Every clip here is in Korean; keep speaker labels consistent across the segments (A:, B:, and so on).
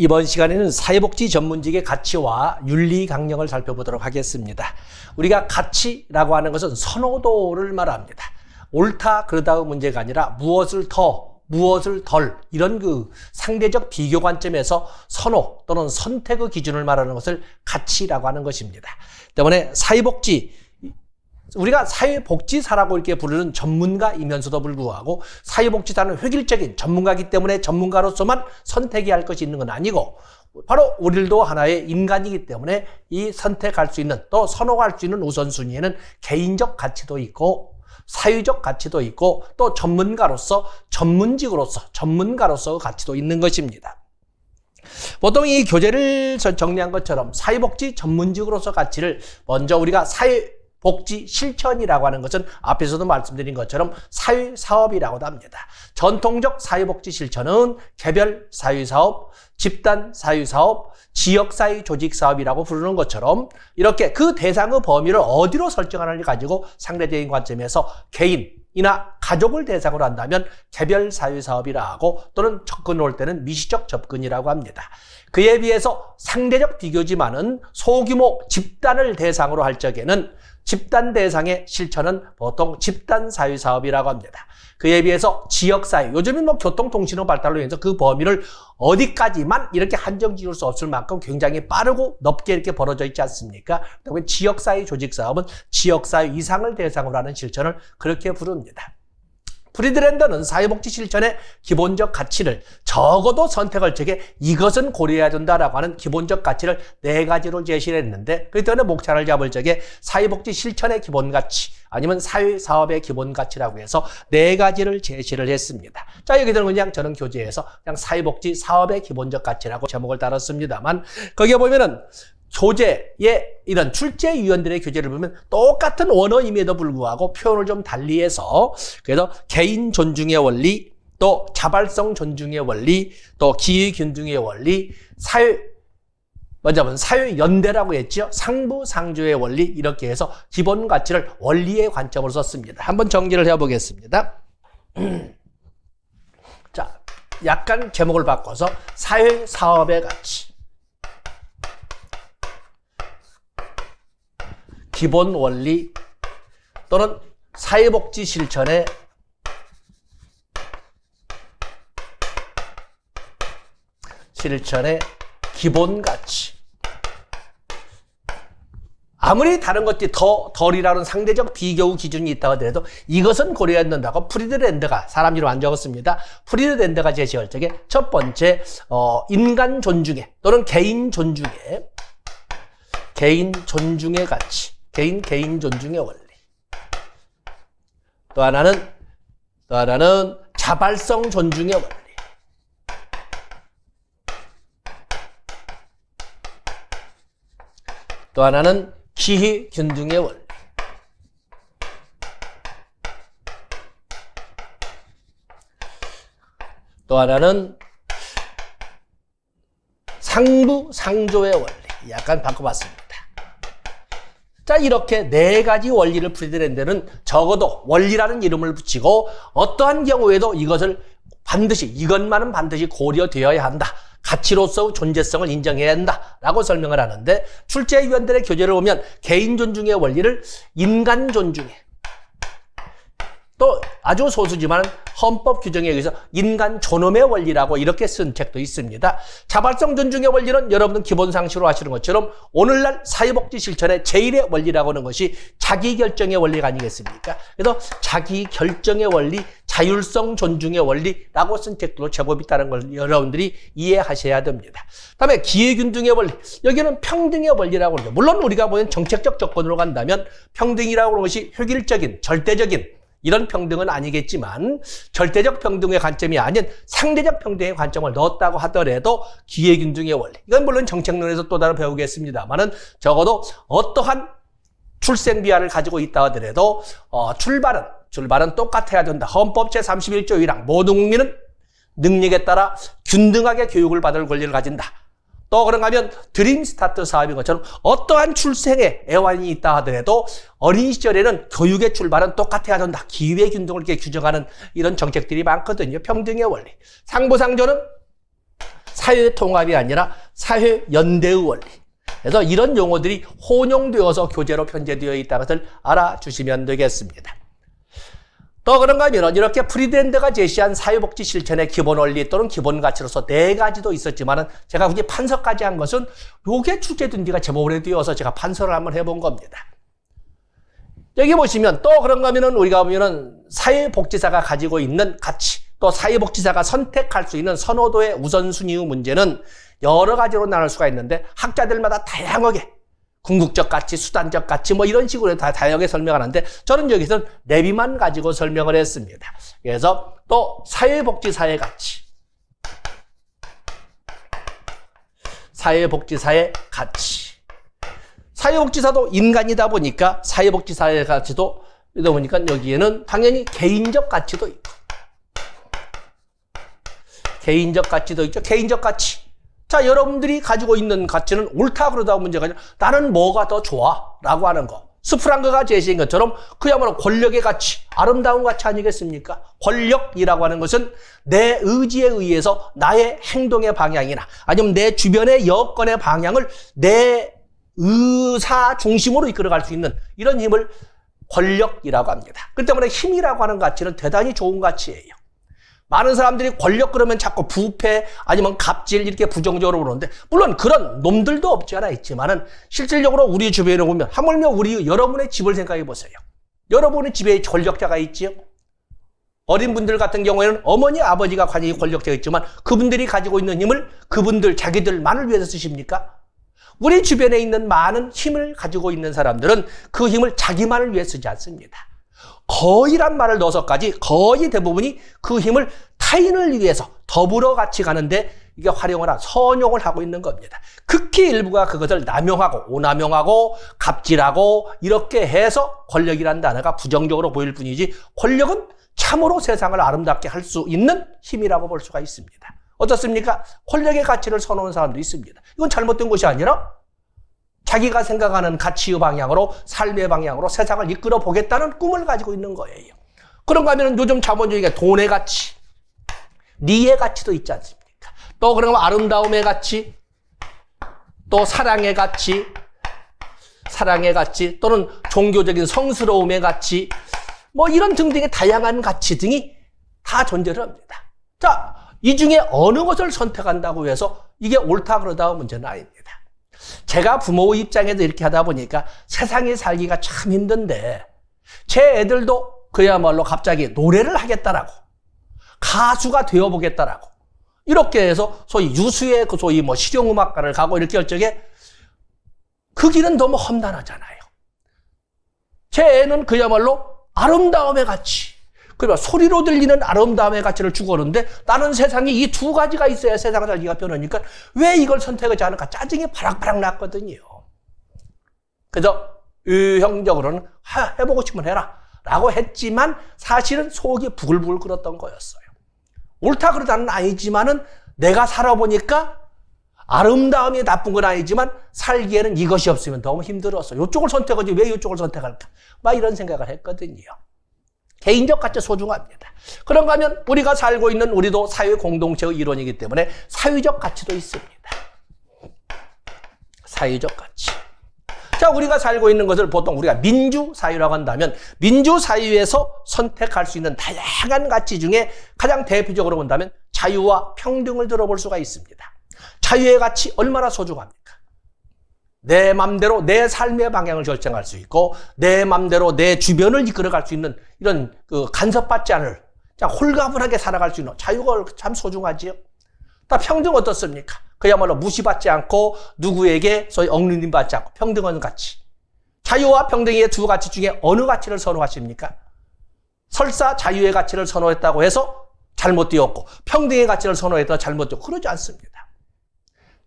A: 이번 시간에는 사회복지 전문직의 가치와 윤리 강령을 살펴보도록 하겠습니다. 우리가 가치라고 하는 것은 선호도를 말합니다. 옳다 그르다의 문제가 아니라 무엇을 더, 무엇을 덜 이런 그 상대적 비교 관점에서 선호 또는 선택의 기준을 말하는 것을 가치라고 하는 것입니다. 때문에 사회복지, 우리가 사회복지사라고 이렇게 부르는 전문가이면서도 불구하고 사회복지사는 획일적인 전문가이기 때문에 전문가로서만 선택해야 할 것이 있는 건 아니고 바로 우리들도 하나의 인간이기 때문에 이 선택할 수 있는 또 선호할 수 있는 우선순위에는 개인적 가치도 있고 사회적 가치도 있고 또 전문가로서 전문가로서의 가치도 있는 것입니다. 보통 이 교재를 정리한 것처럼 사회복지 전문직으로서 가치를 먼저 우리가 사회복지 실천이라고 하는 것은 앞에서도 말씀드린 것처럼 사회사업이라고도 합니다. 전통적 사회복지 실천은 개별 사회사업, 집단 사회사업, 지역사회 조직사업이라고 부르는 것처럼 이렇게 그 대상의 범위를 어디로 설정하는지 가지고 상대적인 관점에서 개인이나 가족을 대상으로 한다면 개별 사회사업이라 하고 또는 접근을 올 때는 미시적 접근이라고 합니다. 그에 비해서 상대적 비교지만은 소규모 집단을 대상으로 할 적에는 집단 대상의 실천은 보통 집단 사회사업이라고 합니다. 그에 비해서 지역사회, 요즘은 교통통신의 발달로 인해서 그 범위를 어디까지만 이렇게 한정 지을 수 없을 만큼 굉장히 빠르고 넓게 이렇게 벌어져 있지 않습니까? 그다음에 지역사회 조직사업은 지역사회 이상을 대상으로 하는 실천을 그렇게 부릅니다. 프리드랜더는 사회복지 실천의 기본적 가치를 적어도 선택할 적에 이것은 고려해야 된다라고 하는 기본적 가치를 4가지로 제시를 했는데 그 때문에 목차를 잡을 적에 사회복지 실천의 기본 가치 아니면 사회사업의 기본 가치라고 해서 4가지를 제시를 했습니다. 자, 여기서는 그냥 저는 교재에서 그냥 사회복지 사업의 기본적 가치라고 제목을 달았습니다만 거기에 보면은 교재의 이런 출제위원들의 교재를 보면 똑같은 원어임에도 불구하고 표현을 좀 달리해서 그래서 개인 존중의 원리, 또 자발성 존중의 원리, 또 기회균등의 원리, 사회 연대라고 했죠. 상부상조의 원리 이렇게 해서 기본 가치를 원리의 관점으로 썼습니다. 한번 정리를 해보겠습니다. 자, 약간 제목을 바꿔서 사회사업의 가치. 기본 원리 또는 사회복지 실천의 기본 가치. 아무리 다른 것들이 덜이라는 상대적 비교 기준이 있다고 하더라도 이것은 고려해야 된다고 프리드랜드가 사람 이름 안 적었습니다. 프리드랜드가 제시할 적에 첫 번째 인간 존중의 또는 개인 존중의 가치. 개인 존중의 원리. 또 하나는 자발성 존중의 원리. 또 하나는 기회균등의 원리. 또 하나는 상부상조의 원리. 약간 바꿔봤습니다. 자, 이렇게 4가지 원리를 프리드랜드는 적어도 원리라는 이름을 붙이고 어떠한 경우에도 이것만은 반드시 고려되어야 한다. 가치로서의 존재성을 인정해야 한다라고 설명을 하는데 출제위원들의 교재를 보면 개인 존중의 원리를 인간 존중의 또 아주 소수지만 헌법 규정에 의해서 인간 존엄의 원리라고 이렇게 쓴 책도 있습니다. 자발성 존중의 원리는 여러분은 기본 상식으로 아시는 것처럼 오늘날 사회복지 실천의 제1의 원리라고 하는 것이 자기결정의 원리가 아니겠습니까? 그래서 자기결정의 원리, 자율성 존중의 원리라고 쓴 책도 제법 있다는 걸 여러분들이 이해하셔야 됩니다. 다음에 기회균등의 원리, 여기는 평등의 원리라고 합니다. 물론 우리가 보는 정책적 조건으로 간다면 평등이라고 하는 것이 획일적인, 절대적인 이런 평등은 아니겠지만 절대적 평등의 관점이 아닌 상대적 평등의 관점을 넣었다고 하더라도 기회균등의 원리. 이건 물론 정책론에서 또 다른 배우겠습니다만은 적어도 어떠한 출생비하를 가지고 있다 하더라도 출발은 똑같아야 된다. 헌법 제31조 1항 모든 국민은 능력에 따라 균등하게 교육을 받을 권리를 가진다. 또 그런가 하면 드림 스타트 사업인 것처럼 어떠한 출생에 애환이 있다 하더라도 어린 시절에는 교육의 출발은 똑같아야 된다. 기회균등을 이렇게 규정하는 이런 정책들이 많거든요. 평등의 원리. 상부상조는 사회 통합이 아니라 사회 연대의 원리. 그래서 이런 용어들이 혼용되어서 교재로 편제되어 있다는 것을 알아주시면 되겠습니다. 또 그런가 하면 이렇게 프리드랜드가 제시한 사회복지 실천의 기본 원리 또는 기본 가치로서 4가지도 있었지만은 제가 굳이 판서까지 한 것은 요게 출제된 지가 제법 오래되어서 제가 판서를 한번 해본 겁니다. 여기 보시면 또 그런가 하면은 우리가 보면은 사회복지사가 가지고 있는 가치, 또 사회복지사가 선택할 수 있는 선호도의 우선순위의 문제는 여러 가지로 나눌 수가 있는데 학자들마다 다양하게 궁극적 가치, 수단적 가치 뭐 이런 식으로 다 다양하게 설명하는데 저는 여기서 내비만 가지고 설명을 했습니다. 그래서 또 사회복지사의 가치, 사회복지사의 가치. 사회복지사도 인간이다 보니까 사회복지사의 가치도 이러다 보니까 여기에는 당연히 개인적 가치도 있고 개인적 가치도 있죠. 개인적 가치. 자, 여러분들이 가지고 있는 가치는 옳다 그러다 문제가 아니라 나는 뭐가 더 좋아? 라고 하는 거. 스프랑그가 제시한 것처럼 그야말로 권력의 가치, 아름다운 가치 아니겠습니까? 권력이라고 하는 것은 내 의지에 의해서 나의 행동의 방향이나 아니면 내 주변의 여건의 방향을 내 의사 중심으로 이끌어갈 수 있는 이런 힘을 권력이라고 합니다. 그 때문에 힘이라고 하는 가치는 대단히 좋은 가치예요. 많은 사람들이 권력 그러면 자꾸 부패 아니면 갑질 이렇게 부정적으로 보는데 물론 그런 놈들도 없지 않아 있지만은 실질적으로 우리 주변에 보면 하물며 여러분의 집을 생각해 보세요. 여러분의 집에 권력자가 있지요. 어린 분들 같은 경우에는 어머니 아버지가 관이 권력자가 있지만 그분들이 가지고 있는 힘을 그분들 자기들만을 위해서 쓰십니까? 우리 주변에 있는 많은 힘을 가지고 있는 사람들은 그 힘을 자기만을 위해 쓰지 않습니다. 거의란 말을 넣어서까지 거의 대부분이 그 힘을 타인을 위해서 더불어 같이 가는데 이게 활용을 선용을 하고 있는 겁니다. 극히 일부가 그것을 남용하고 오남용하고 갑질하고 이렇게 해서 권력이라는 단어가 부정적으로 보일 뿐이지 권력은 참으로 세상을 아름답게 할 수 있는 힘이라고 볼 수가 있습니다. 어떻습니까? 권력의 가치를 선호하는 사람도 있습니다. 이건 잘못된 것이 아니라 자기가 생각하는 가치의 방향으로 삶의 방향으로 세상을 이끌어 보겠다는 꿈을 가지고 있는 거예요. 그런가 하면 요즘 자본주의가 돈의 가치, 리의 가치도 있지 않습니까? 또 그런가 하면 아름다움의 가치, 또 사랑의 가치 또는 종교적인 성스러움의 가치 뭐 이런 등등의 다양한 가치 등이 다 존재를 합니다. 자, 이 중에 어느 것을 선택한다고 해서 이게 옳다 그러다 문제는 아닙니다. 제가 부모 입장에서 이렇게 하다 보니까 세상에 살기가 참 힘든데 제 애들도 그야말로 갑자기 노래를 하겠다라고 가수가 되어보겠다라고 이렇게 해서 소위 유수의 그 소위 뭐 실용음악가를 가고 이렇게 할 적에 그 길은 너무 험난하잖아요. 제 애는 그야말로 아름다움의 가치, 그러니까 소리로 들리는 아름다움의 가치를 추구하는데 나는 세상에 이 2가지가 있어야 세상 살기가 편하니까 왜 이걸 선택하지 않을까 짜증이 바락바락 났거든요. 그래서 유형적으로는 해보고 싶으면 해라 라고 했지만 사실은 속이 부글부글 끓었던 거였어요. 옳다 그러다는 아니지만은 내가 살아보니까 아름다움이 나쁜 건 아니지만 살기에는 이것이 없으면 너무 힘들어서 이쪽을 선택하지 왜 이쪽을 선택할까 막 이런 생각을 했거든요. 개인적 가치 소중합니다. 그런가 하면 우리가 살고 있는 우리도 사회 공동체의 일원이기 때문에 사회적 가치도 있습니다. 사회적 가치. 자, 우리가 살고 있는 것을 보통 우리가 민주사회라고 한다면 민주사회에서 선택할 수 있는 다양한 가치 중에 가장 대표적으로 본다면 자유와 평등을 들어볼 수가 있습니다. 자유의 가치 얼마나 소중합니까? 내 맘대로 내 삶의 방향을 결정할 수 있고 내 맘대로 내 주변을 이끌어갈 수 있는 이런 간섭받지 않을 홀가분하게 살아갈 수 있는 자유가 참 소중하지요. 다 평등 어떻습니까? 그야말로 무시받지 않고 누구에게 소위 억눌림받지 않고 평등한 가치. 자유와 평등의 2 가치 중에 어느 가치를 선호하십니까? 설사 자유의 가치를 선호했다고 해서 잘못되었고 평등의 가치를 선호했다고 잘못되었고 그러지 않습니다.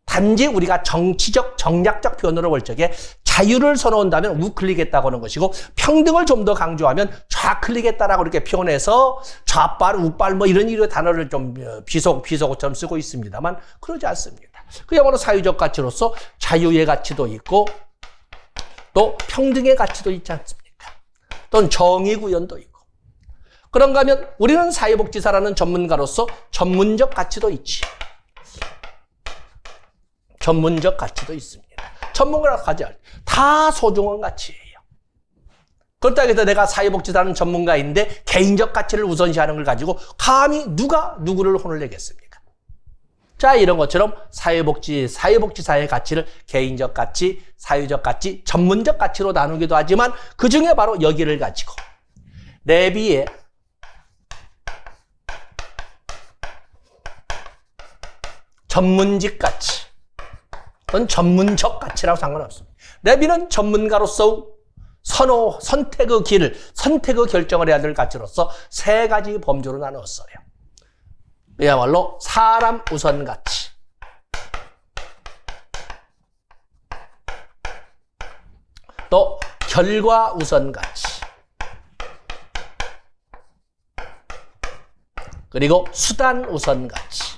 A: 단지 우리가 정치적, 정략적 표현으로 볼 적에 자유를 선호한다면 우클릭했다고 하는 것이고 평등을 좀 더 강조하면 좌클릭했다라고 이렇게 표현해서 좌빨, 우빨 뭐 이런 일의 단어를 좀 비속어처럼 쓰고 있습니다만 그러지 않습니다. 그야말로 사회적 가치로서 자유의 가치도 있고 또 평등의 가치도 있지 않습니까? 또는 정의 구현도 있고. 그런가 하면 우리는 사회복지사라는 전문가로서 전문적 가치도 있지. 전문적 가치도 있습니다. 전문가라고 하지 않아요. 다 소중한 가치예요. 그렇다고 해서 내가 사회복지사는 전문가인데 개인적 가치를 우선시하는 걸 가지고 감히 누가 누구를 혼을 내겠습니까? 자, 이런 것처럼 사회복지사의 가치를 개인적 가치, 사회적 가치, 전문적 가치로 나누기도 하지만 그 중에 바로 여기를 가지고 레비의 전문직 가치, 또는 전문적 가치라고 상관없습니다. 레비는 전문가로서 선택의 길을, 선택의 결정을 해야 될 가치로서 세 가지 범주로 나눴어요. 그야말로 사람 우선 가치, 또 결과 우선 가치, 그리고 수단 우선 가치.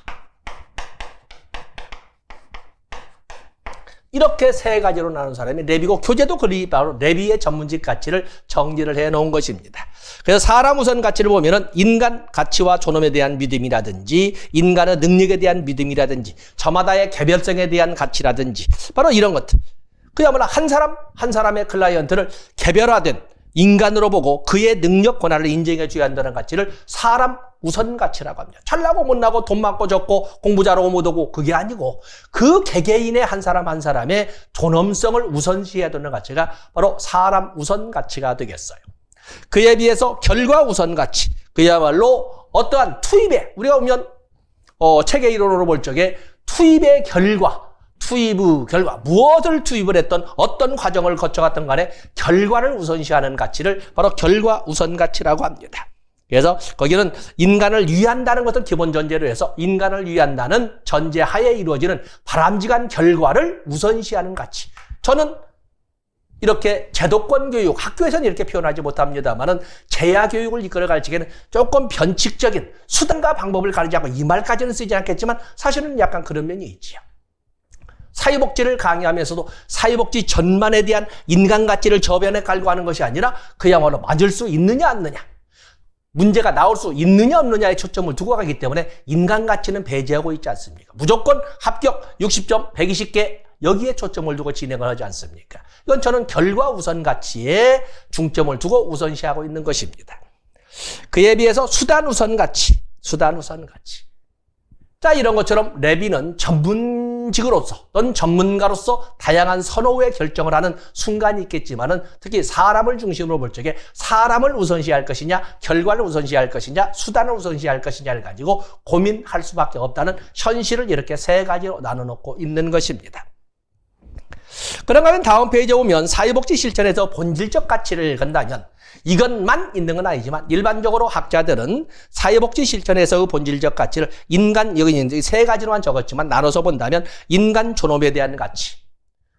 A: 이렇게 세 가지로 나눈 사람이 레비고, 교재도 그리 바로 레비의 전문직 가치를 정리를 해 놓은 것입니다. 그래서 사람 우선 가치를 보면은 인간 가치와 존엄에 대한 믿음이라든지, 인간의 능력에 대한 믿음이라든지, 저마다의 개별성에 대한 가치라든지, 바로 이런 것들. 그야말로 한 사람의 클라이언트를 개별화된 인간으로 보고 그의 능력, 권한을 인정해 줘야 한다는 가치를 사람 우선 가치라고 합니다. 잘나고 못나고 돈 많고 적고 공부 잘하고 못하고 그게 아니고 그 개개인의 한 사람의 존엄성을 우선시해야 되는 가치가 바로 사람 우선 가치가 되겠어요. 그에 비해서 결과 우선 가치, 그야말로 어떠한 투입에, 우리가 보면 체계 이론으로 볼 적에 투입의 결과, 무엇을 투입을 했던 어떤 과정을 거쳐갔던 간에 결과를 우선시하는 가치를 바로 결과 우선 가치라고 합니다. 그래서 거기는 인간을 위한다는 것을 기본 전제로 해서 인간을 위한다는 전제 하에 이루어지는 바람직한 결과를 우선시하는 가치. 저는 이렇게 제도권 교육, 학교에서는 이렇게 표현하지 못합니다만은 재야 교육을 이끌어 가르치기에는 조금 변칙적인 수단과 방법을 가르치지 않고 이 말까지는 쓰지 않겠지만 사실은 약간 그런 면이 있지요. 사회복지를 강의하면서도 사회복지 전반에 대한 인간가치를 저변에 깔고 하는 것이 아니라 그야말로 맞을 수 있느냐 없느냐, 문제가 나올 수 있느냐 없느냐에 초점을 두고 가기 때문에 인간가치는 배제하고 있지 않습니까? 무조건 합격 60점, 120개 여기에 초점을 두고 진행을 하지 않습니까? 이건 저는 결과 우선 가치에 중점을 두고 우선시하고 있는 것입니다. 그에 비해서 수단 우선 가치. 자, 이런 것처럼 레비는 전문직으로서 또는 전문가로서 다양한 선호의 결정을 하는 순간이 있겠지만은 특히 사람을 중심으로 볼 적에 사람을 우선시할 것이냐, 결과를 우선시할 것이냐, 수단을 우선시할 것이냐를 가지고 고민할 수밖에 없다는 현실을 이렇게 세 가지로 나눠놓고 있는 것입니다. 그런가 하면 다음 페이지에 보면 사회복지 실천에서 본질적 가치를 건다면 이것만 있는 건 아니지만 일반적으로 학자들은 사회복지 실천에서의 본질적 가치를 여기 이제 세 가지로만 적었지만 나눠서 본다면 인간 존엄에 대한 가치,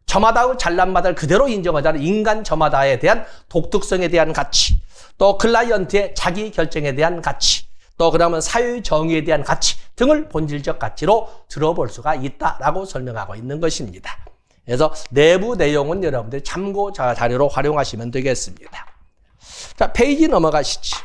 A: 저마다의 잘난 맛을 그대로 인정하자는 인간 저마다에 대한 독특성에 대한 가치, 또 클라이언트의 자기 결정에 대한 가치, 또 그러면 사회 정의에 대한 가치 등을 본질적 가치로 들어볼 수가 있다라고 설명하고 있는 것입니다. 그래서 내부 내용은 여러분들이 참고 자료로 활용하시면 되겠습니다. 자, 페이지 넘어가시죠.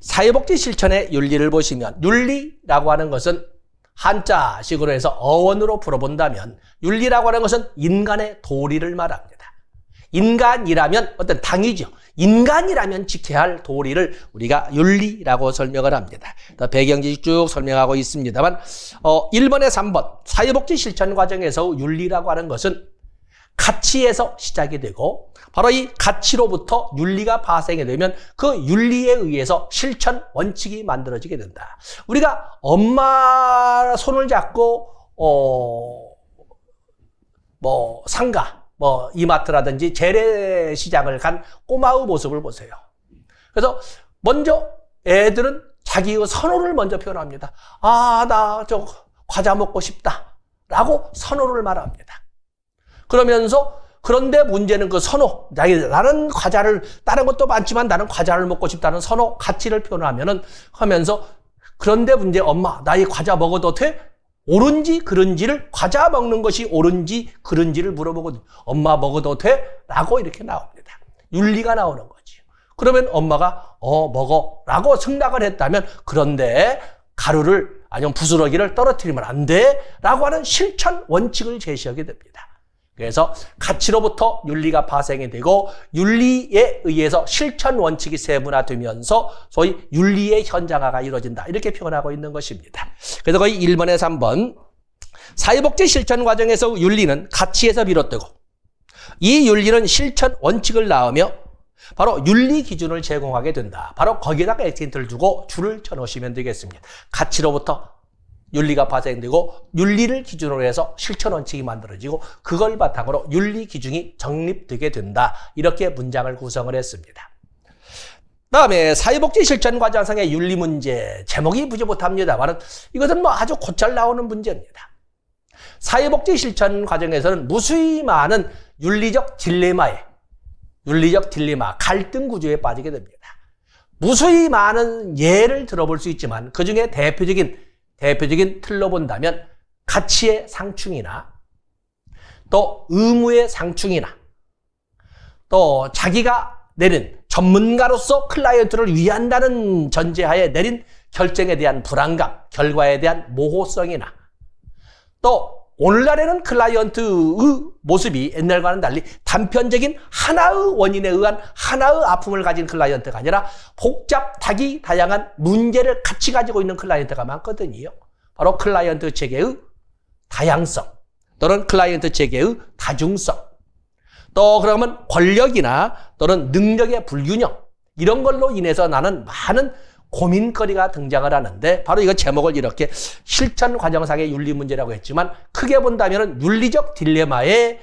A: 사회복지 실천의 윤리를 보시면 윤리라고 하는 것은 한자식으로 해서 어원으로 풀어본다면 윤리라고 하는 것은 인간의 도리를 말합니다. 인간이라면 어떤 당이죠. 인간이라면 지켜야 할 도리를 우리가 윤리라고 설명을 합니다. 배경지식 쭉 설명하고 있습니다만 1번에 3번 사회복지 실천 과정에서 윤리라고 하는 것은 가치에서 시작이 되고 바로 이 가치로부터 윤리가 파생이 되면 그 윤리에 의해서 실천 원칙이 만들어지게 된다. 우리가 엄마 손을 잡고 상가 이마트라든지 재래시장을 간 꼬마의 모습을 보세요. 그래서 먼저 애들은 자기의 선호를 먼저 표현합니다. 나 저 과자 먹고 싶다 라고 선호를 말합니다. 그러면서 그런데 문제는 그 선호, 나는 과자를, 다른 것도 많지만 나는 과자를 먹고 싶다는 선호, 가치를 표현하면은 하면서 그런데 문제 엄마, 나 이 과자 먹어도 돼? 옳은지 그른지를, 과자 먹는 것이 옳은지 그른지를 물어보거든요. 엄마 먹어도 돼? 라고 이렇게 나옵니다. 윤리가 나오는 거죠. 그러면 엄마가 먹어 라고 승낙을 했다면 그런데 가루를 아니면 부스러기를 떨어뜨리면 안 돼라고 하는 실천 원칙을 제시하게 됩니다. 그래서 가치로부터 윤리가 파생이 되고 윤리에 의해서 실천 원칙이 세분화되면서 소위 윤리의 현장화가 이루어진다. 이렇게 표현하고 있는 것입니다. 그래서 거의 1번에서 3번 사회복지 실천 과정에서 윤리는 가치에서 비롯되고 이 윤리는 실천 원칙을 낳으며 바로 윤리 기준을 제공하게 된다. 바로 거기에다가 액센트를 두고 줄을 쳐놓으시면 되겠습니다. 가치로부터 윤리가 파생되고 윤리를 기준으로 해서 실천 원칙이 만들어지고 그걸 바탕으로 윤리 기준이 정립되게 된다. 이렇게 문장을 구성을 했습니다. 다음에 사회복지 실천 과정상의 윤리 문제 제목이 부지못합니다만 이것은 아주 곧잘 나오는 문제입니다. 사회복지 실천 과정에서는 무수히 많은 윤리적 딜레마, 갈등 구조에 빠지게 됩니다. 무수히 많은 예를 들어볼 수 있지만 그중에 대표적인 틀로 본다면 가치의 상충이나 또 의무의 상충이나 또 자기가 내린 전문가로서 클라이언트를 위한다는 전제하에 내린 결정에 대한 불안감, 결과에 대한 모호성이나 또 오늘날에는 클라이언트의 모습이 옛날과는 달리 단편적인 하나의 원인에 의한 하나의 아픔을 가진 클라이언트가 아니라 복잡하기 다양한 문제를 같이 가지고 있는 클라이언트가 많거든요. 바로 클라이언트 체계의 다양성 또는 클라이언트 체계의 다중성 또 그러면 권력이나 또는 능력의 불균형 이런 걸로 인해서 나는 많은 고민거리가 등장을 하는데 바로 이거 제목을 이렇게 실천 과정상의 윤리 문제라고 했지만 크게 본다면 윤리적 딜레마의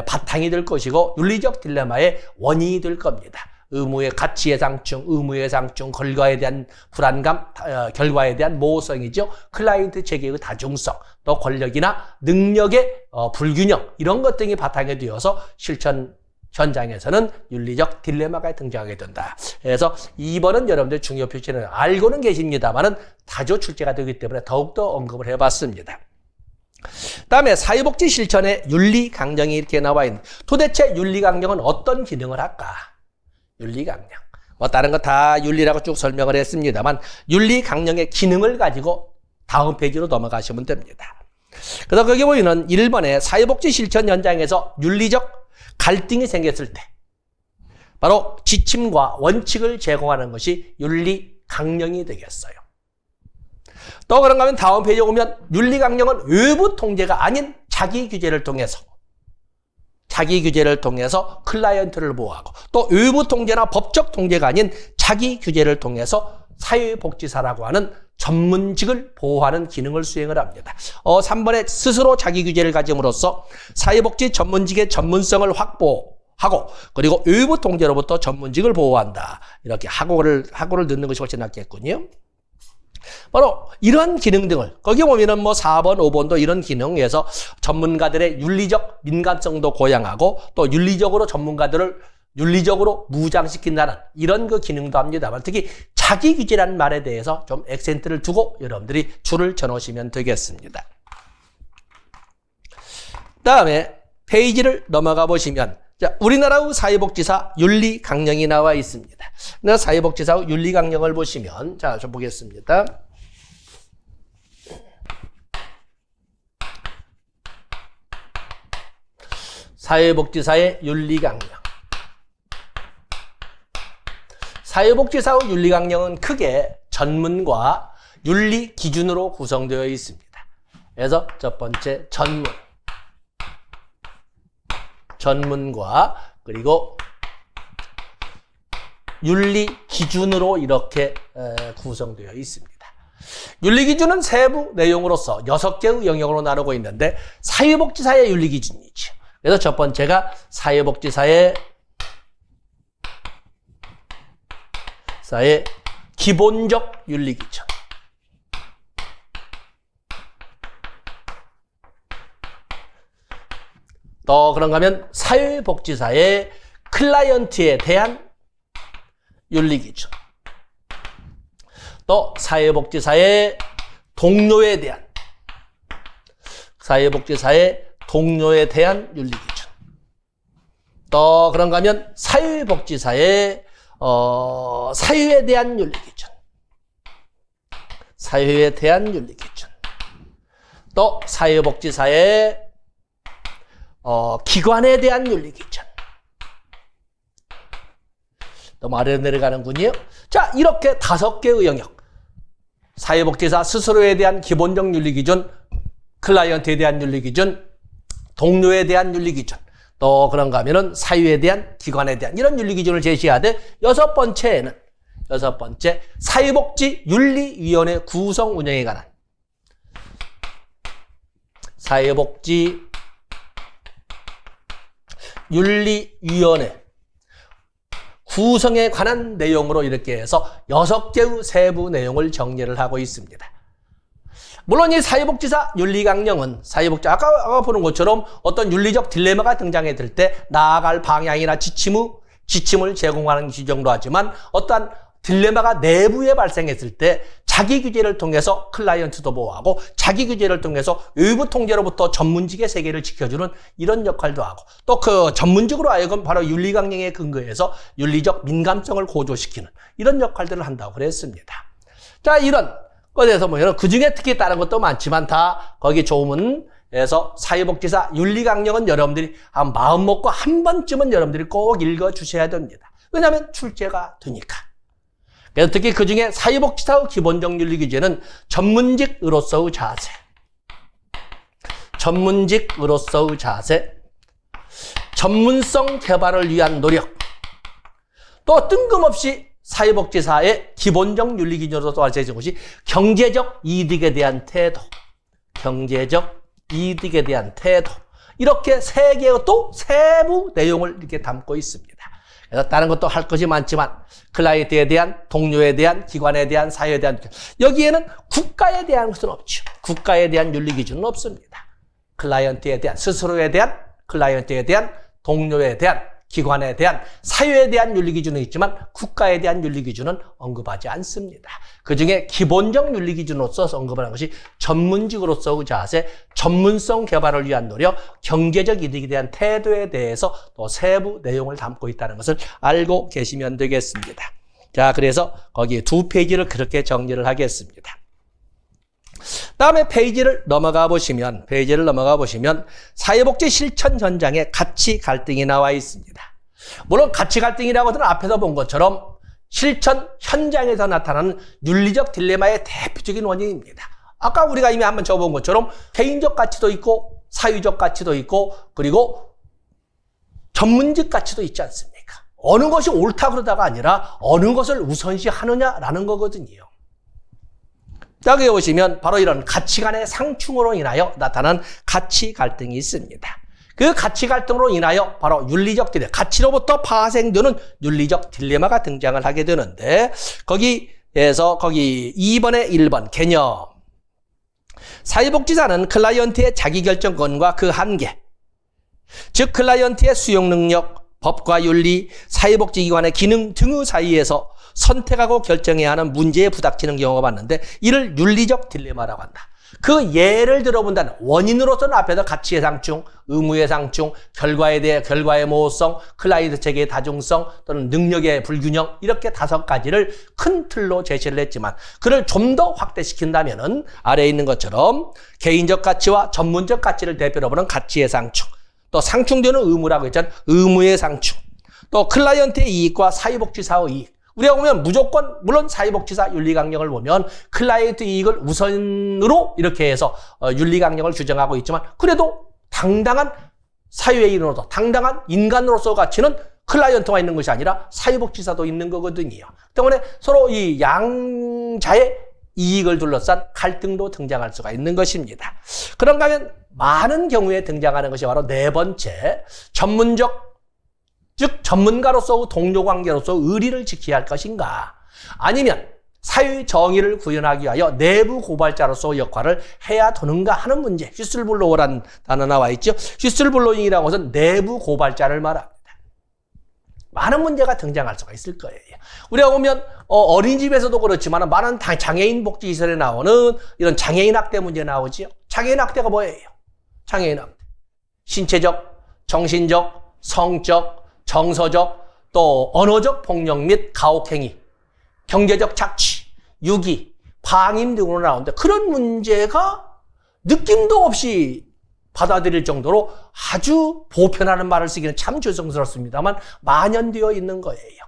A: 바탕이 될 것이고 윤리적 딜레마의 원인이 될 겁니다. 의무의 가치의 상충, 의무의 상충, 결과에 대한 불안감, 결과에 대한 모호성이죠. 클라이언트 체계의 다중성, 또 권력이나 능력의 불균형 이런 것 등이 바탕이 되어서 실천 현장에서는 윤리적 딜레마가 등장하게 된다. 그래서 2번은 여러분들 중요 표시는 알고는 계십니다만은 다조 출제가 되기 때문에 더욱더 언급을 해봤습니다. 다음에 사회복지 실천의 윤리 강령이 이렇게 나와 있는 도대체 윤리 강령은 어떤 기능을 할까? 윤리 강령. 다른 거 다 윤리라고 쭉 설명을 했습니다만 윤리 강령의 기능을 가지고 다음 페이지로 넘어가시면 됩니다. 그래서 거기 보이는 1번에 사회복지 실천 현장에서 윤리적 갈등이 생겼을 때 바로 지침과 원칙을 제공하는 것이 윤리 강령이 되겠어요. 또 그런가 하면 다음 페이지에 보면 윤리 강령은 외부 통제가 아닌 자기 규제를 통해서 클라이언트를 보호하고 또 외부 통제나 법적 통제가 아닌 자기 규제를 통해서 사회복지사라고 하는 전문직을 보호하는 기능을 수행을 합니다. 3번에 스스로 자기 규제를 가짐으로써 사회복지 전문직의 전문성을 확보하고 그리고 외부 통제로부터 전문직을 보호한다. 이렇게 하고를 넣는 것이 훨씬 낫겠군요. 바로 이런 기능 등을 거기 보면은 4번, 5번도 이런 기능에서 전문가들의 윤리적 민감성도 고양하고 또 윤리적으로 전문가들을 윤리적으로 무장시킨다는 이런 그 기능도 합니다만 특히 자기 규제라는 말에 대해서 좀 액센트를 두고 여러분들이 줄을 쳐놓으시면 되겠습니다. 다음에 페이지를 넘어가 보시면 자, 우리나라의 사회복지사 윤리 강령이 나와 있습니다. 사회복지사 윤리 강령을 보시면 자, 좀 보겠습니다. 사회복지사의 윤리 강령. 사회복지사의 윤리 강령은 크게 전문과 윤리 기준으로 구성되어 있습니다. 그래서 첫 번째 전문과 그리고 윤리 기준으로 이렇게 구성되어 있습니다. 윤리 기준은 세부 내용으로서 6개의 영역으로 나누고 있는데 사회복지사의 윤리 기준이죠. 그래서 첫 번째가 사회복지사의 기본적 윤리 기준. 또 그런가 하면 사회복지사의 클라이언트에 대한 윤리 기준. 또 사회복지사의 동료에 대한 윤리 기준. 또 그런가 하면 사회복지사의 사유에 대한 윤리 기준. 사회에 대한 윤리 기준. 또 사회복지사의 기관에 대한 윤리 기준. 너무 아래로 내려가는군요. 자, 이렇게 5개의 영역. 사회복지사 스스로에 대한 기본적 윤리 기준, 클라이언트에 대한 윤리 기준, 동료에 대한 윤리 기준, 또 그런가 하면은 사유에 대한, 기관에 대한 이런 윤리 기준을 제시하되, 6번째에는 사회복지윤리위원회 구성 운영에 관한 사회복지윤리위원회 구성에 관한 내용으로 이렇게 해서 6개의 세부 내용을 정리를 하고 있습니다. 물론 이 사회복지사 윤리강령은 아까 보는 것처럼 어떤 윤리적 딜레마가 등장했을 때 나아갈 방향이나 지침을 제공하는 지정도 하지만, 어떠한 딜레마가 내부에 발생했을 때 자기 규제를 통해서 클라이언트도 보호하고 자기 규제를 통해서 외부 통제로부터 전문직의 세계를 지켜주는 이런 역할도 하고, 또 그 전문직으로 하여금 바로 윤리강령에 근거해서 윤리적 민감성을 고조시키는 이런 역할들을 한다고 그랬습니다. 자, 이런 것에서 보면 그 중에 특히 다른 것도 많지만 다 거기 조문에서 사회복지사 윤리강령은 여러분들이 한 마음 먹고 한 번쯤은 여러분들이 꼭 읽어주셔야 됩니다. 왜냐하면 출제가 되니까. 그래서 특히 그 중에 사회복지사의 기본적 윤리 규제는 전문직으로서의 자세, 전문성 개발을 위한 노력, 또 뜬금없이 사회복지사의 기본적 윤리 기준으로서 발생된 것이 경제적 이득에 대한 태도, 이렇게 3개의 또 세부 내용을 이렇게 담고 있습니다. 그래서 다른 것도 할 것이 많지만 클라이언트에 대한, 동료에 대한, 기관에 대한, 사회에 대한, 여기에는 국가에 대한 것은 없죠. 국가에 대한 윤리 기준은 없습니다. 클라이언트에 대한, 스스로에 대한, 클라이언트에 대한, 동료에 대한, 기관에 대한, 사회에 대한 윤리 기준은 있지만 국가에 대한 윤리 기준은 언급하지 않습니다. 그중에 기본적 윤리 기준으로서 언급하는 것이 전문직으로서의 자세, 전문성 개발을 위한 노력, 경제적 이득에 대한 태도에 대해서 또 세부 내용을 담고 있다는 것을 알고 계시면 되겠습니다. 자, 그래서 거기 2페이지를 그렇게 정리를 하겠습니다. 다음에 페이지를 넘어가 보시면 사회복지 실천 현장에 가치 갈등이 나와 있습니다. 물론 가치 갈등이라고 하는 앞에서 본 것처럼 실천 현장에서 나타나는 윤리적 딜레마의 대표적인 원인입니다. 아까 우리가 이미 한번 적어본 것처럼 개인적 가치도 있고 사유적 가치도 있고 그리고 전문직 가치도 있지 않습니까? 어느 것이 옳다 그러다가 아니라 어느 것을 우선시하느냐라는 거거든요. 여기 보시면 바로 이런 가치관의 상충으로 인하여 나타난 가치 갈등이 있습니다. 그 가치 갈등으로 인하여 바로 윤리적 딜레마, 가치로부터 파생되는 윤리적 딜레마가 등장을 하게 되는데, 거기에서 2번에 1번 개념. 사회복지사는 클라이언트의 자기결정권과 그 한계, 즉 클라이언트의 수용 능력, 법과 윤리, 사회복지기관의 기능 등의 사이에서 선택하고 결정해야 하는 문제에 부닥치는 경우가 많은데, 이를 윤리적 딜레마라고 한다. 그 예를 들어본다는 원인으로서는 앞에서 가치의 상충, 의무의 상충, 결과의 모호성, 클라이언트 체계의 다중성 또는 능력의 불균형, 이렇게 5가지를 큰 틀로 제시를 했지만, 그를 좀 더 확대시킨다면은 아래에 있는 것처럼 개인적 가치와 전문적 가치를 대표로 보는 가치의 상충, 또 상충되는 의무라고 했잖아요. 의무의 상충, 또 클라이언트의 이익과 사회복지사의 이익. 우리가 보면 무조건, 물론 사회복지사 윤리강령을 보면 클라이언트 이익을 우선으로 이렇게 해서 윤리강령을 규정하고 있지만, 그래도 당당한 사회인으로서, 당당한 인간으로서 가치는 클라이언트가 있는 것이 아니라 사회복지사도 있는 거거든요. 때문에 서로 이 양자의 이익을 둘러싼 갈등도 등장할 수가 있는 것입니다. 그런가 하면 많은 경우에 등장하는 것이 바로 4번째, 즉 전문가로서 동료 관계로서 의리를 지켜야 할 것인가, 아니면 사회 정의를 구현하기 위하여 내부 고발자로서 역할을 해야 되는가 하는 문제. 휘슬블로어라는 단어 나와 있죠. 휘슬블로잉이라는 것은 내부 고발자를 말합니다. 많은 문제가 등장할 수가 있을 거예요. 우리가 보면 어린이집에서도 그렇지만 많은 장애인 복지시설에 나오는 이런 장애인 학대 문제 나오죠. 장애인 학대가 뭐예요? 장애인 학대, 신체적, 정신적, 성적, 정서적, 또 언어적 폭력 및 가혹행위, 경제적 착취, 유기, 방임 등으로 나오는데 그런 문제가 느낌도 없이 받아들일 정도로 아주 보편하는 말을 쓰기는 참 죄송스럽습니다만 만연되어 있는 거예요.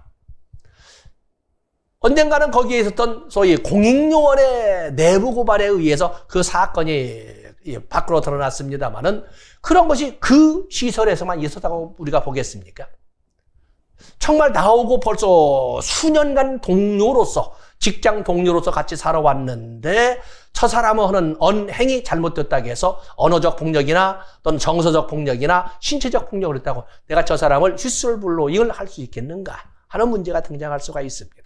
A: 언젠가는 거기에 있었던 소위 공익요원의 내부 고발에 의해서 그 사건이 밖으로 드러났습니다만은 그런 것이 그 시설에서만 있었다고 우리가 보겠습니까? 정말 나오고 벌써 수년간 동료로서 직장 동료로서 같이 살아왔는데 저 사람은 하는 언행이 잘못됐다고 해서 언어적 폭력이나 또는 정서적 폭력이나 신체적 폭력을 했다고 내가 저 사람을 휘슬블로잉을 할 수 있겠는가 하는 문제가 등장할 수가 있습니다.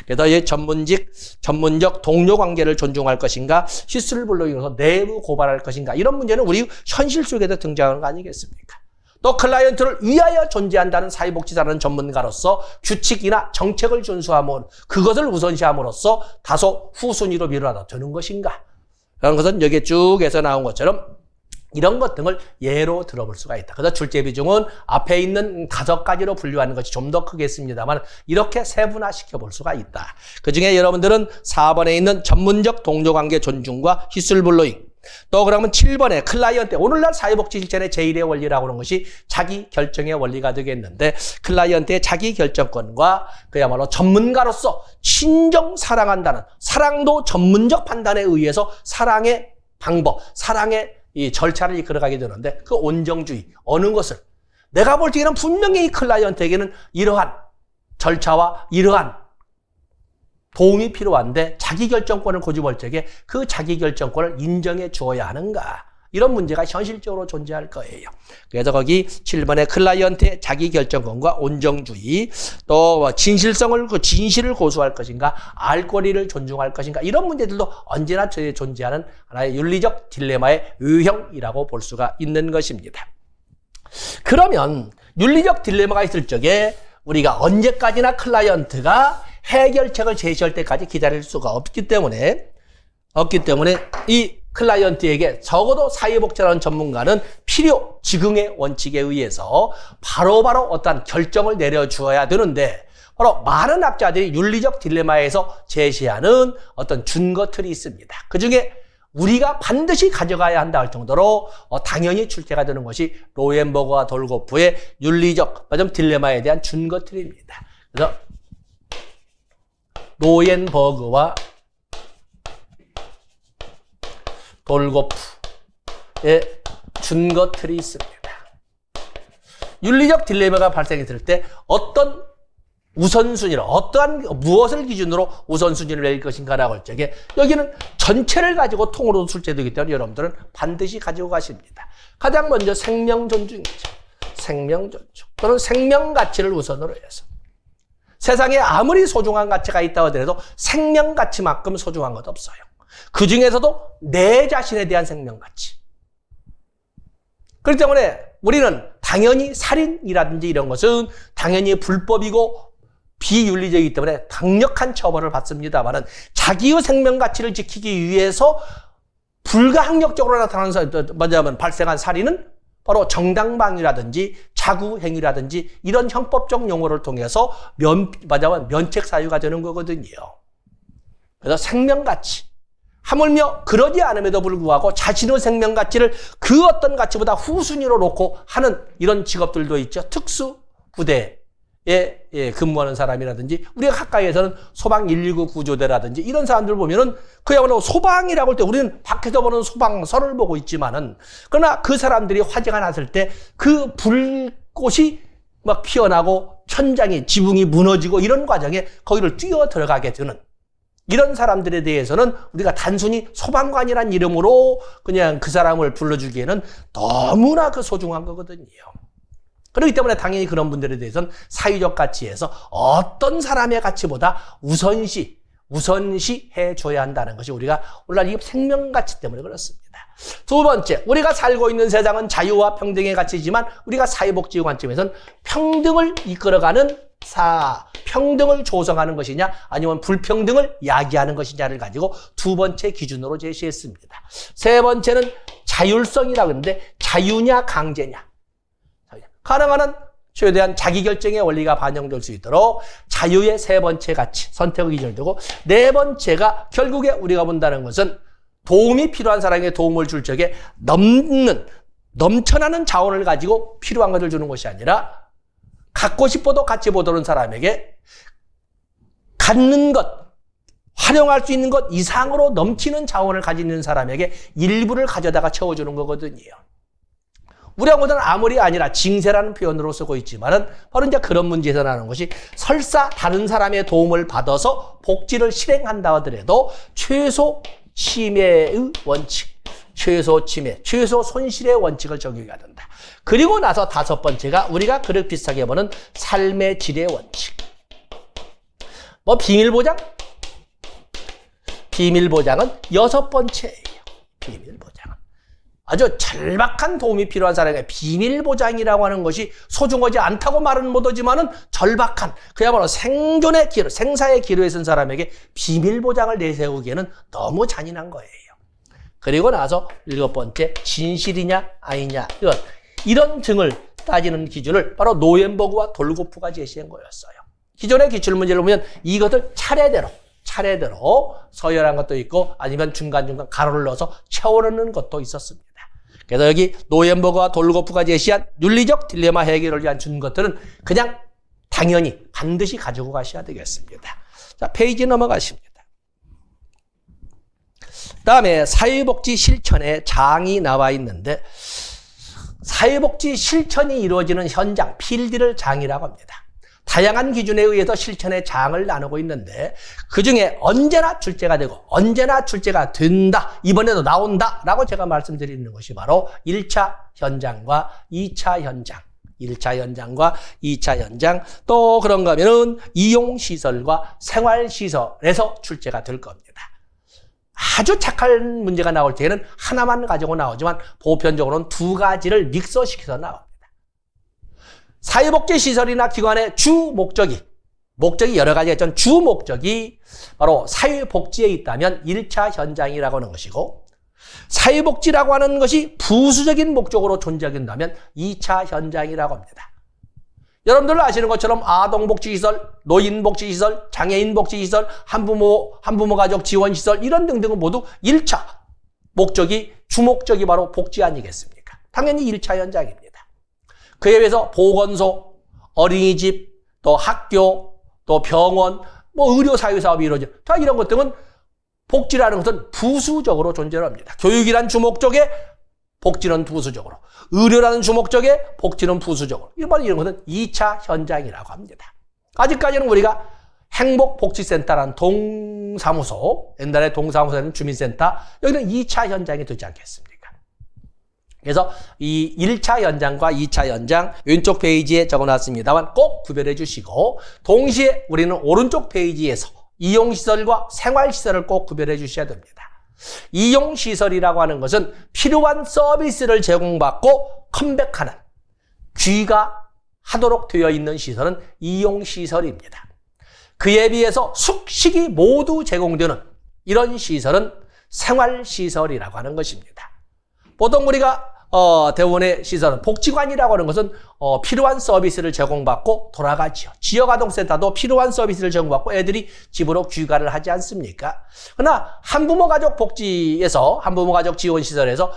A: 그래서 이 전문적 동료 관계를 존중할 것인가, 휘슬블로잉으로서 내부 고발할 것인가, 이런 문제는 우리 현실 속에서 등장하는 거 아니겠습니까? 또 클라이언트를 위하여 존재한다는 사회복지사라는 전문가로서 규칙이나 정책을 준수하면 그것을 우선시함으로써 다소 후순위로 밀어놔도 되는 것인가? 그런 것은 여기에 쭉에서 나온 것처럼 이런 것 등을 예로 들어볼 수가 있다. 그래서 출제 비중은 앞에 있는 5가지로 분류하는 것이 좀 더 크겠습니다만 이렇게 세분화시켜 볼 수가 있다. 그중에 여러분들은 4번에 있는 전문적 동료관계 존중과 휘슬블로잉, 또 그러면 7번에 클라이언트, 오늘날 사회복지 실천의 제1의 원리라고 하는 것이 자기 결정의 원리가 되겠는데 클라이언트의 자기 결정권과 그야말로 전문가로서 친정 사랑한다는 사랑도 전문적 판단에 의해서 사랑의 방법, 사랑의 이 절차를 이끌어가게 되는데 그 온정주의, 어느 것을 내가 볼 때에는 분명히 이 클라이언트에게는 이러한 절차와 이러한 도움이 필요한데 자기결정권을 고집할 적에 그 자기결정권을 인정해 주어야 하는가, 이런 문제가 현실적으로 존재할 거예요. 그래서 거기 7번에 클라이언트의 자기결정권과 온정주의, 또 진실을 고수할 것인가, 알 권리를 존중할 것인가, 이런 문제들도 언제나 존재하는 하나의 윤리적 딜레마의 유형이라고 볼 수가 있는 것입니다. 그러면 윤리적 딜레마가 있을 적에 우리가 언제까지나 클라이언트가 해결책을 제시할 때까지 기다릴 수가 없기 때문에 이 클라이언트에게 적어도 사회복지라는 전문가는 필요 즉응의 원칙에 의해서 바로바로 어떠한 결정을 내려주어야 되는데, 바로 많은 학자들이 윤리적 딜레마에서 제시하는 어떤 준거 틀이 있습니다. 그중에 우리가 반드시 가져가야 한다 할 정도로 당연히 출제가 되는 것이 로엔버그와 돌고프의 윤리적 딜레마에 대한 준거 틀입니다. 그래서 로엔버그와 돌고프의 준거 틀이 있습니다. 윤리적 딜레마가 발생했을 때 어떤 우선순위로, 무엇을 기준으로 우선순위를 내릴 것인가라고 할 적에 여기는 전체를 가지고 통으로 출제되기 때문에 여러분들은 반드시 가지고 가십니다. 가장 먼저 생명 존중이죠. 생명 존중. 또는 생명 가치를 우선으로 해서. 세상에 아무리 소중한 가치가 있다고 하더라도 생명 가치만큼 소중한 것 없어요. 그 중에서도 내 자신에 대한 생명 가치. 그렇기 때문에 우리는 당연히 살인이라든지 이런 것은 당연히 불법이고 비윤리적이기 때문에 강력한 처벌을 받습니다만은 자기의 생명 가치를 지키기 위해서 불가항력적으로 나타나는 발생한 살인은 바로 정당방위라든지 자구행위라든지 이런 형법적 용어를 통해서 면책 사유가 되는 거거든요. 그래서 생명 가치. 하물며 그러지 않음에도 불구하고 자신의 생명 가치를 그 어떤 가치보다 후순위로 놓고 하는 이런 직업들도 있죠. 특수부대에 근무하는 사람이라든지, 우리가 가까이에서는 소방 119 구조대라든지 이런 사람들 보면은 그야말로 소방이라고 할 때 우리는 밖에서 보는 소방서를 보고 있지만은, 그러나 그 사람들이 화재가 났을 때 그 불꽃이 막 피어나고 천장이, 지붕이 무너지고 이런 과정에 거기를 뛰어 들어가게 되는 이런 사람들에 대해서는 우리가 단순히 소방관이란 이름으로 그냥 그 사람을 불러주기에는 너무나 그 소중한 거거든요. 그렇기 때문에 당연히 그런 분들에 대해서는 사회적 가치에서 어떤 사람의 가치보다 우선시해 줘야 한다는 것이 우리가 오늘날 이 생명 가치 때문에 그렇습니다. 두 번째, 우리가 살고 있는 세상은 자유와 평등의 가치지만 우리가 사회복지 관점에서는 평등을 이끌어가는 평등을 조성하는 것이냐 아니면 불평등을 야기하는 것이냐를 가지고 두 번째 기준으로 제시했습니다. 세 번째는 자율성이라고 하는데 자유냐 강제냐. 가능한 한 최대한 자기결정의 원리가 반영될 수 있도록 자유의 세 번째 가치, 선택의 기준을 두고 네 번째가 결국에 우리가 본다는 것은 도움이 필요한 사람에게 도움을 줄 적에 넘쳐나는 자원을 가지고 필요한 것을 주는 것이 아니라 갖고 싶어도 같이 못 오는 사람에게 갖는 것, 활용할 수 있는 것 이상으로 넘치는 자원을 가지고 있는 사람에게 일부를 가져다가 채워주는 거거든요. 우리가 보는 아무리 아니라 징세라는 표현으로 쓰고 있지만은 바로 이제 그런 문제에서 나는 것이 설사 다른 사람의 도움을 받아서 복지를 실행한다 하더라도 최소 침해의 원칙, 최소 침해, 최소 손실의 원칙을 적용해야 된다. 그리고 나서 다섯 번째가 우리가 그렇게 비슷하게 보는 삶의 질의 원칙. 뭐 비밀보장? 비밀보장은 여섯 번째예요. 비밀보장은. 아주 절박한 도움이 필요한 사람에게 비밀보장이라고 하는 것이 소중하지 않다고 말은 못하지만은 절박한, 그야말로 생존의 기로, 생사의 기로에 선 사람에게 비밀보장을 내세우기에는 너무 잔인한 거예요. 그리고 나서 일곱 번째, 진실이냐 아니냐. 이런 등을 따지는 기준을 바로 노엠버그와 돌고프가 제시한 거였어요. 기존의 기출문제를 보면 이것을 차례대로 서열한 것도 있고 아니면 중간중간 가로를 넣어서 채워넣는 것도 있었습니다. 그래서 여기 노엠버그와 돌고프가 제시한 윤리적 딜레마 해결을 위한 준 것들은 그냥 당연히 반드시 가지고 가셔야 되겠습니다. 자, 페이지 넘어가십니다. 다음에 사회복지 실천의 장이 나와 있는데 사회복지 실천이 이루어지는 현장, 필드를 장이라고 합니다. 다양한 기준에 의해서 실천의 장을 나누고 있는데 그중에 언제나 출제가 되고 언제나 출제가 된다, 이번에도 나온다 라고 제가 말씀드리는 것이 바로 1차 현장과 2차 현장. 1차 현장과 2차 현장, 또 그런가 하면은 이용시설과 생활시설에서 출제가 될 겁니다. 아주 착한 문제가 나올 때에는 하나만 가지고 나오지만 보편적으로는 두 가지를 믹서시켜서 나옵니다. 사회복지시설이나 기관의 주 목적이 여러 가지가 있지만 주 목적이 바로 사회복지에 있다면 1차 현장이라고 하는 것이고, 사회복지라고 하는 것이 부수적인 목적으로 존재한다면 2차 현장이라고 합니다. 여러분들 아시는 것처럼 아동복지시설, 노인복지시설, 장애인복지시설, 한부모 가족 지원시설 이런 등등은 모두 1차 목적이, 주목적이 바로 복지 아니겠습니까? 당연히 1차 현장입니다. 그에 비해서 보건소, 어린이집, 또 학교, 또 병원, 뭐 의료사회사업이 이루어져. 다 이런 것들은 복지라는 것은 부수적으로 존재합니다. 교육이란 주목적에 복지는 부수적으로, 의료라는 주목적에 복지는 부수적으로. 이런 것은 2차 현장이라고 합니다. 아직까지는 우리가 행복복지센터라는 동사무소, 옛날에 동사무소에는 주민센터, 여기는 2차 현장이 되지 않겠습니까? 그래서 이 1차 현장과 2차 현장 왼쪽 페이지에 적어놨습니다만 꼭 구별해 주시고, 동시에 우리는 오른쪽 페이지에서 이용시설과 생활시설을 꼭 구별해 주셔야 됩니다. 이용시설이라고 하는 것은 필요한 서비스를 제공받고 컴백하는, 귀가하도록 되어 있는 시설은 이용시설입니다. 그에 비해서 숙식이 모두 제공되는 이런 시설은 생활시설이라고 하는 것입니다. 보통 우리가 대부분의 시설은 복지관이라고 하는 것은 필요한 서비스를 제공받고 돌아가지요. 지역아동센터도 필요한 서비스를 제공받고 애들이 집으로 귀가를 하지 않습니까? 그러나 한부모가족 복지에서, 한부모가족 지원시설에서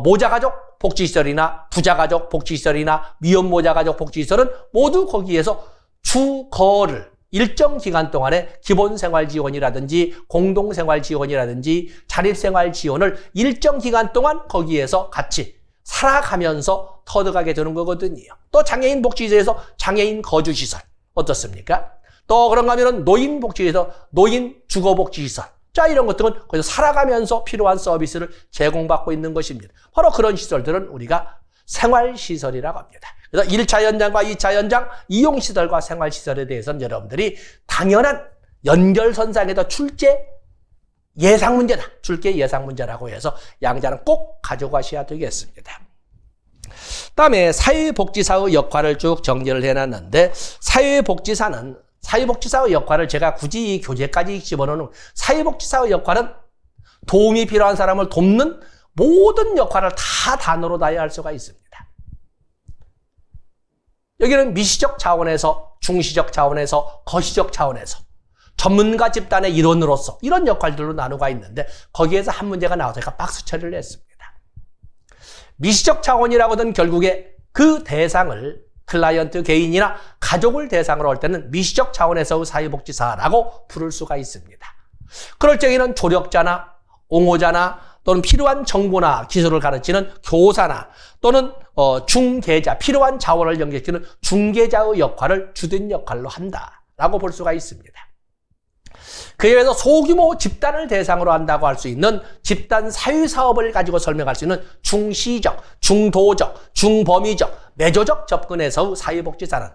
A: 모자가족 복지시설이나 부자가족 복지시설이나 미혼모자가족 복지시설은 모두 거기에서 주거를 일정 기간 동안에 기본생활지원이라든지 공동생활지원이라든지 자립생활지원을 일정 기간 동안 거기에서 같이 살아가면서 터득하게 되는 거거든요. 또 장애인 복지시설에서 장애인 거주시설 어떻습니까? 또 그런가 하면 노인복지시설에서 노인 주거복지시설. 자, 이런 것들은 거기서 살아가면서 필요한 서비스를 제공받고 있는 것입니다. 바로 그런 시설들은 우리가 생활시설이라고 합니다. 그래서 1차 현장과 2차 현장, 이용시설과 생활시설에 대해서는 여러분들이 당연한 연결선상에서 출제 예상문제다. 출제 예상문제라고 해서 양자는 꼭 가져가셔야 되겠습니다. 다음에 사회복지사의 역할을 쭉 정리를 해놨는데, 사회복지사의 역할을 제가 굳이 이 교재까지 집어넣는, 사회복지사의 역할은 도움이 필요한 사람을 돕는 모든 역할을 다 단어로 다해야 할 수가 있습니다. 여기는 미시적 차원에서, 중시적 차원에서, 거시적 차원에서 전문가 집단의 일원으로서 이런 역할들로 나누가 있는데 거기에서 한 문제가 나와서 박스 처리를 했습니다. 미시적 차원이라고는 결국에 그 대상을 클라이언트 개인이나 가족을 대상으로 할 때는 미시적 차원에서의 사회복지사라고 부를 수가 있습니다. 그럴 적에는 조력자나 옹호자나 또는 필요한 정보나 기술을 가르치는 교사나 또는 중개자, 필요한 자원을 연결시키는 중개자의 역할을 주된 역할로 한다라고 볼 수가 있습니다. 그에 비해서 소규모 집단을 대상으로 한다고 할 수 있는 집단 사회사업을 가지고 설명할 수 있는 중시적, 중도적, 중범위적, 매조적 접근에서 사회복지사는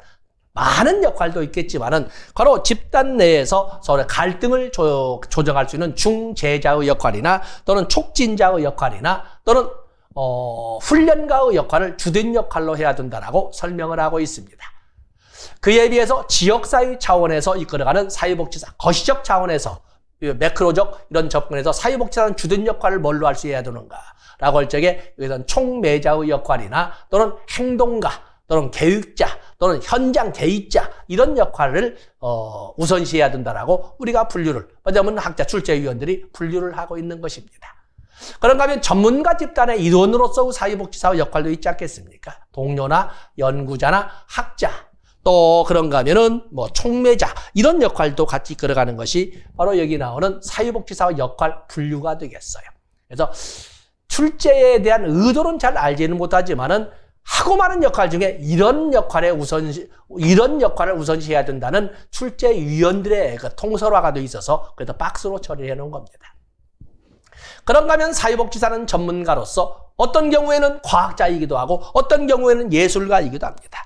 A: 많은 역할도 있겠지만은 바로 집단 내에서 서로 갈등을 조정할 수 있는 중재자의 역할이나 또는 촉진자의 역할이나 또는 훈련가의 역할을 주된 역할로 해야 된다라고 설명을 하고 있습니다. 그에 비해서 지역사회 차원에서 이끌어가는 사회복지사, 거시적 차원에서 매크로적 이런 접근에서 사회복지사는 주된 역할을 뭘로 할 수 있어야 되는가 라고 할 적에 여기서는 총매자의 역할이나 또는 행동가 또는 교육자 또는 현장 개입자 이런 역할을 우선시해야 된다라고 우리가 분류를, 왜냐하면 학자 출제위원들이 분류를 하고 있는 것입니다. 그런가 하면 전문가 집단의 일원으로서 사회복지사의 역할도 있지 않겠습니까? 동료나 연구자나 학자, 또 그런가 하면은 총매자 이런 역할도 같이 이끌어가는 것이 바로 여기 나오는 사회복지사의 역할 분류가 되겠어요. 그래서 출제에 대한 의도는 잘 알지는 못하지만은 하고 많은 역할 중에 이런 역할을 우선시해야 된다는 출제위원들의 그 통솔화가 돼 있어서 그래서 박스로 처리해 놓은 겁니다. 그런가 하면 사회복지사는 전문가로서 어떤 경우에는 과학자이기도 하고 어떤 경우에는 예술가이기도 합니다.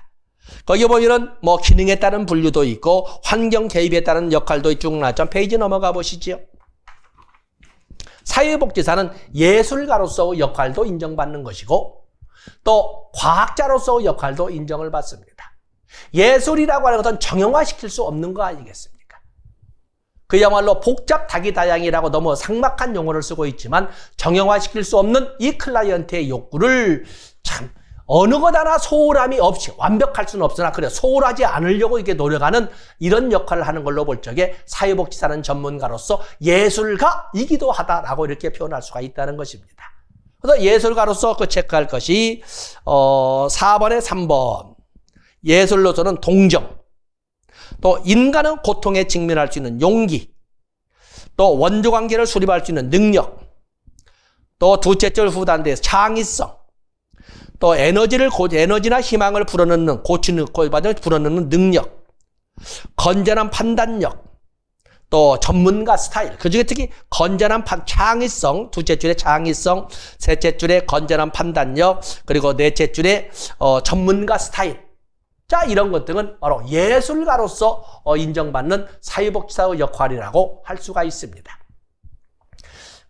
A: 거기 보면은 기능에 따른 분류도 있고 환경 개입에 따른 역할도 쭉 나왔죠. 페이지 넘어가 보시죠. 사회복지사는 예술가로서의 역할도 인정받는 것이고 또 과학자로서의 역할도 인정을 받습니다. 예술이라고 하는 것은 정형화시킬 수 없는 거 아니겠습니까? 그야말로 복잡 다기다양이라고 너무 삭막한 용어를 쓰고 있지만 정형화시킬 수 없는 이 클라이언트의 욕구를 참 어느 것 하나 소홀함이 없이, 완벽할 수는 없으나 그래 소홀하지 않으려고 이렇게 노력하는 이런 역할을 하는 걸로 볼 적에 사회복지사는 전문가로서 예술가이기도 하다라고 이렇게 표현할 수가 있다는 것입니다. 그래서 예술가로서 체크할 것이 4번에 3번 예술로서는 동정, 또 인간은 고통에 직면할 수 있는 용기, 또 원조관계를 수립할 수 있는 능력, 또 두째절 후단대에서 창의성, 또 에너지나 희망을 불어넣는, 불어넣는 능력, 건전한 판단력, 또 전문가 스타일, 그중에 특히 건전한 창의성, 두째 줄의 창의성, 셋째 줄의 건전한 판단력, 그리고 넷째 줄의 전문가 스타일. 자, 이런 것들은 바로 예술가로서 인정받는 사회복지사의 역할이라고 할 수가 있습니다.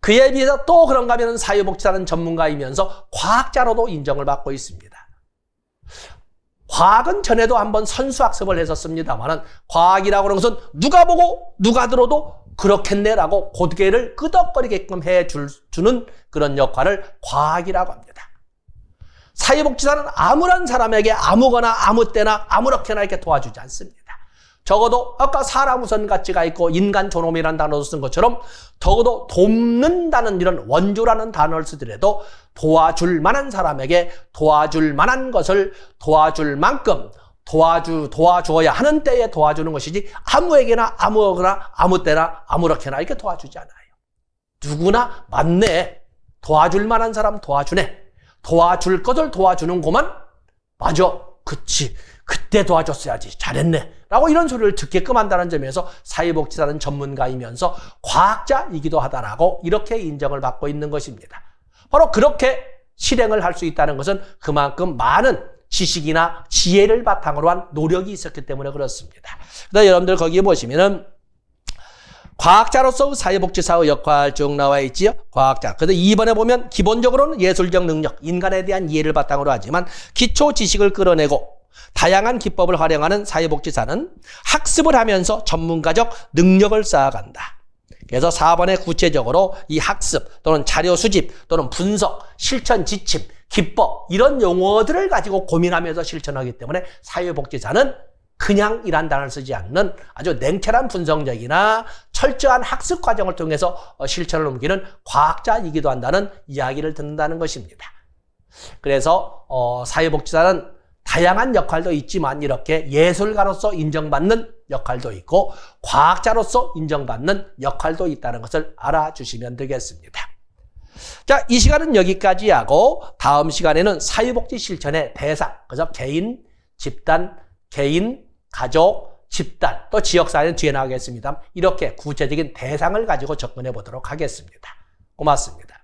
A: 그에 비해서 또 그런가 하면 사회복지사는 전문가이면서 과학자로도 인정을 받고 있습니다. 과학은 전에도 한번 선수학습을 했었습니다만 과학이라고 하는 것은 누가 보고 누가 들어도 그렇겠네라고 고개를 끄덕거리게끔 해주는 그런 역할을 과학이라고 합니다. 사회복지사는 아무런 사람에게 아무거나 아무 때나 아무렇게나 이렇게 도와주지 않습니다. 적어도 아까 사람 우선 가치가 있고 인간 존엄이라는 단어도 쓴 것처럼 적어도 돕는다는 이런 원조라는 단어를 쓰더라도 도와줄 만한 사람에게 도와줄 만한 것을 도와줄 만큼 도와주어야 하는 때에 도와주는 것이지 아무에게나 아무거나 아무 때나 아무렇게나 이렇게 도와주지 않아요. 누구나 맞네. 도와줄 만한 사람 도와주네. 도와줄 것을 도와주는구만. 맞아. 그치. 그때 도와줬어야지. 잘했네. 라고 이런 소리를 듣게끔 한다는 점에서 사회복지사는 전문가이면서 과학자이기도 하다라고 이렇게 인정을 받고 있는 것입니다. 바로 그렇게 실행을 할 수 있다는 것은 그만큼 많은 지식이나 지혜를 바탕으로 한 노력이 있었기 때문에 그렇습니다. 그래서 여러분들 거기에 보시면은 과학자로서 사회복지사의 역할 쭉 나와 있지요. 과학자. 그래서 2번에 보면 기본적으로는 예술적 능력, 인간에 대한 이해를 바탕으로 하지만 기초 지식을 끌어내고 다양한 기법을 활용하는 사회복지사는 학습을 하면서 전문가적 능력을 쌓아간다. 그래서 4번에 구체적으로 이 학습 또는 자료 수집 또는 분석, 실천 지침, 기법 이런 용어들을 가지고 고민하면서 실천하기 때문에 사회복지사는 그냥 이란 단어를 쓰지 않는 아주 냉철한 분석력이나 철저한 학습 과정을 통해서 실천을 옮기는 과학자이기도 한다는 이야기를 듣는다는 것입니다. 그래서 사회복지사는 다양한 역할도 있지만 이렇게 예술가로서 인정받는 역할도 있고 과학자로서 인정받는 역할도 있다는 것을 알아주시면 되겠습니다. 자, 이 시간은 여기까지 하고 다음 시간에는 사회복지 실천의 대상, 그래서 개인, 집단, 개인, 가족, 집단, 또 지역사회는 뒤에 나가겠습니다. 이렇게 구체적인 대상을 가지고 접근해 보도록 하겠습니다. 고맙습니다.